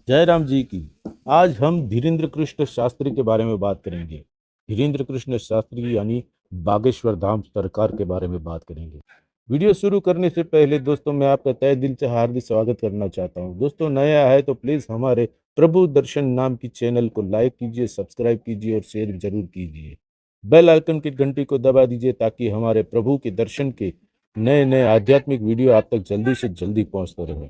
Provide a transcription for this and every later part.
जयराम जी की। आज हम धीरेन्द्र कृष्ण शास्त्री के बारे में बात करेंगे। धीरेन्द्र कृष्ण शास्त्री यानी बागेश्वर धाम सरकार के बारे में बात करेंगे। वीडियो शुरू करने से पहले दोस्तों मैं आपका तहे दिल से हार्दिक स्वागत करना चाहता हूं। दोस्तों नया है तो प्लीज़ हमारे प्रभु दर्शन नाम की चैनल को लाइक कीजिए, सब्सक्राइब कीजिए और शेयर जरूर कीजिए। बेल आइकन की घंटी को दबा दीजिए ताकि हमारे प्रभु के दर्शन के नए नए आध्यात्मिक वीडियो आप तक जल्दी से जल्दी पहुंचते रहे।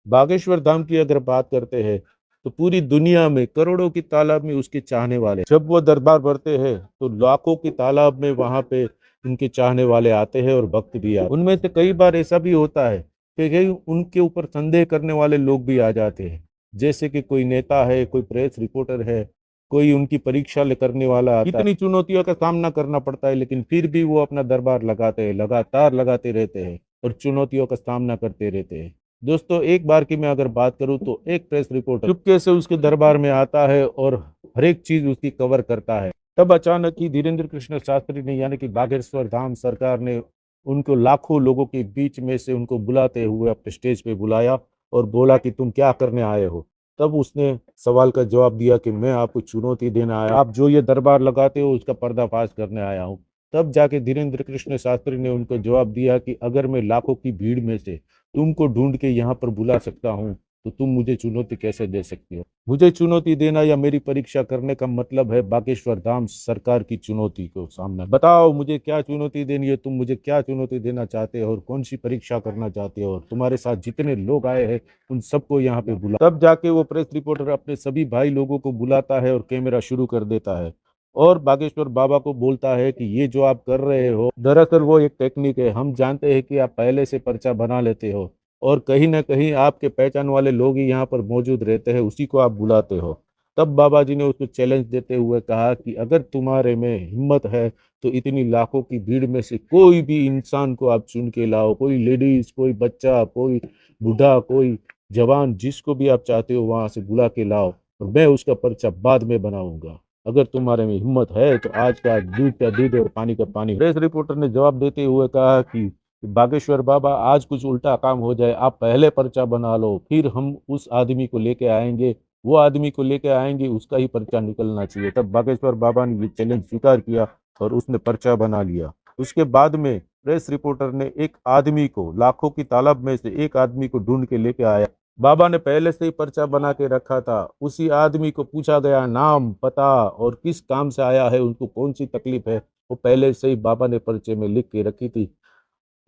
बागेश्वर धाम की अगर बात करते हैं तो पूरी दुनिया में करोड़ों की तालाब में उसके चाहने वाले, जब वो दरबार भरते हैं तो लाखों की तालाब में वहां पे उनके चाहने वाले आते हैं और भक्त भी आते हैं। उनमें से कई बार ऐसा भी होता है कि कई उनके ऊपर संदेह करने वाले लोग भी आ जाते हैं, जैसे कि कोई नेता है, कोई प्रेस रिपोर्टर है, कोई उनकी परीक्षा करने वाला आता है। इतनी चुनौतियों का सामना करना पड़ता है लेकिन फिर भी वो अपना दरबार लगाते हैं, लगातार लगाते रहते हैं और चुनौतियों का सामना करते रहते हैं। दोस्तों एक बार की मैं अगर बात करूं तो एक प्रेस रिपोर्टर चुपके से उसके दरबार में आता है और हर एक चीज उसकी कवर करता है। तब अचानक ही धीरेन्द्र कृष्ण शास्त्री ने यानी कि बागेश्वर धाम सरकार ने उनको लाखों लोगों के बीच में से उनको बुलाते हुए अपने स्टेज पे बुलाया और बोला कि तुम क्या करने आए हो। तब उसने सवाल का जवाब दिया कि मैं आपको चुनौती देना आया, आप जो ये दरबार लगाते हो उसका पर्दाफाश करने आया हूँ। तब जाके धीरेन्द्र कृष्ण शास्त्री ने उनको जवाब दिया कि अगर मैं लाखों की भीड़ में से तुमको ढूंढ के यहाँ पर बुला सकता हूँ तो तुम मुझे चुनौती कैसे दे सकती हो। मुझे चुनौती देना या मेरी परीक्षा करने का मतलब है बागेश्वर धाम सरकार की चुनौती को सामना। बताओ मुझे क्या चुनौती देनी है, तुम मुझे क्या चुनौती देना चाहते हो और कौन सी परीक्षा करना चाहते हो, और तुम्हारे साथ जितने लोग आए हैं उन सबको यहाँ पे बुला। तब जाके वो प्रेस रिपोर्टर अपने सभी भाई लोगों को बुलाता है और कैमरा शुरू कर देता है और बागेश्वर बाबा को बोलता है कि ये जो आप कर रहे हो दरअसल वो एक टेक्निक है। हम जानते हैं कि आप पहले से पर्चा बना लेते हो और कहीं ना कहीं आपके पहचान वाले लोग ही यहाँ पर मौजूद रहते हैं, उसी को आप बुलाते हो। तब बाबा जी ने उसको चैलेंज देते हुए कहा कि अगर तुम्हारे में हिम्मत है तो इतनी लाखों की भीड़ में से कोई भी इंसान को आप चुन के लाओ, कोई लेडीज, कोई बच्चा, कोई बूढ़ा, कोई जवान, जिसको भी आप चाहते हो वहां से बुला के लाओ और मैं उसका पर्चा बाद में बनाऊंगा। अगर तुम्हारे में हिम्मत है तो आज का दूध का दूध और पानी का पानी। प्रेस रिपोर्टर ने जवाब देते हुए कहा कि बागेश्वर बाबा आज कुछ उल्टा काम हो जाए, आप पहले पर्चा बना लो, फिर हम उस आदमी को लेके आएंगे, वो आदमी को लेके आएंगे, उसका ही पर्चा निकलना चाहिए। तब बागेश्वर बाबा ने ये चैलेंज स्वीकार किया और उसने पर्चा बना लिया। उसके बाद में प्रेस रिपोर्टर ने एक आदमी को, लाखों की तालाब में से एक आदमी को ढूंढ के लेके आया। बाबा ने पहले से ही पर्चा बना के रखा था। उसी आदमी को पूछा गया नाम, पता और किस काम से आया है, उनको कौन सी तकलीफ है, वो पहले से ही बाबा ने पर्चे में लिख के रखी थी।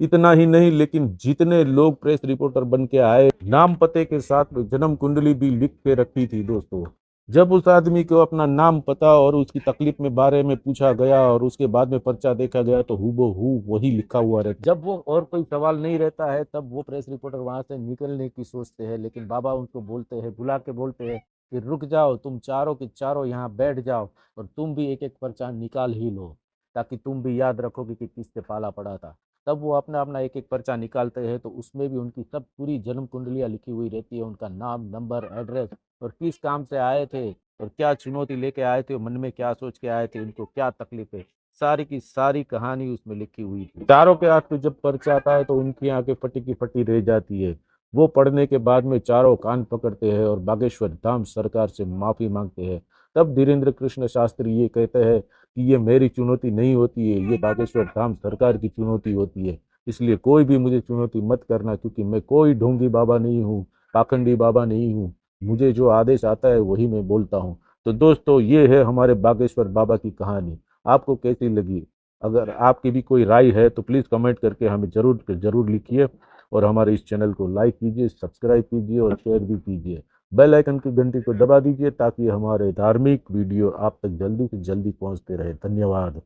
इतना ही नहीं लेकिन जितने लोग प्रेस रिपोर्टर बन के आए, नाम पते के साथ जन्म कुंडली भी लिख के रखी थी। दोस्तों जब उस आदमी को अपना नाम, पता और उसकी तकलीफ में बारे में पूछा गया और उसके बाद में पर्चा देखा गया तो हूबहू वही लिखा हुआ रहता। जब वो और कोई सवाल नहीं रहता है तब वो प्रेस रिपोर्टर वहां से निकलने की सोचते हैं, लेकिन बाबा उनको बोलते हैं, बुला के बोलते हैं कि रुक जाओ, तुम चारों के चारों यहाँ बैठ जाओ और तुम भी एक एक पर्चा निकाल ही लो ताकि तुम भी याद रखोगे कि किससे पाला पड़ा था। तब वो अपना अपना एक एक पर्चा निकालते हैं तो उसमें भी उनकी सब पूरी जन्म कुंडलियाँ लिखी हुई रहती है, उनका नाम, नंबर, एड्रेस और किस काम से आए थे और क्या चुनौती लेके आए थे, मन में क्या सोच के आए थे, उनको क्या तकलीफ है, सारी की सारी कहानी उसमें लिखी हुई थी। चारों के हाथ में जब पर्चा आता है तो उनकी आंखें फटी की फटी रह जाती है। वो पढ़ने के बाद में चारों कान पकड़ते हैं और बागेश्वर धाम सरकार से माफी मांगते हैं। तब धीरेन्द्र कृष्ण शास्त्री ये कहते हैं कि ये मेरी चुनौती नहीं होती है, ये बागेश्वर धाम सरकार की चुनौती होती है, इसलिए कोई भी मुझे चुनौती मत करना, क्योंकि मैं कोई ढोंगी बाबा नहीं हूँ, पाखंडी बाबा नहीं हूँ। मुझे जो आदेश आता है वही मैं बोलता हूँ। तो दोस्तों ये है हमारे बागेश्वर बाबा की कहानी। आपको कैसी लगी? अगर आपकी भी कोई राय है तो प्लीज़ कमेंट करके हमें जरूर जरूर लिखिए और हमारे इस चैनल को लाइक कीजिए, सब्सक्राइब कीजिए और शेयर भी कीजिए। बेल आइकन की घंटी को दबा दीजिए ताकि हमारे धार्मिक वीडियो आप तक जल्दी से जल्दी पहुंचते रहे। धन्यवाद।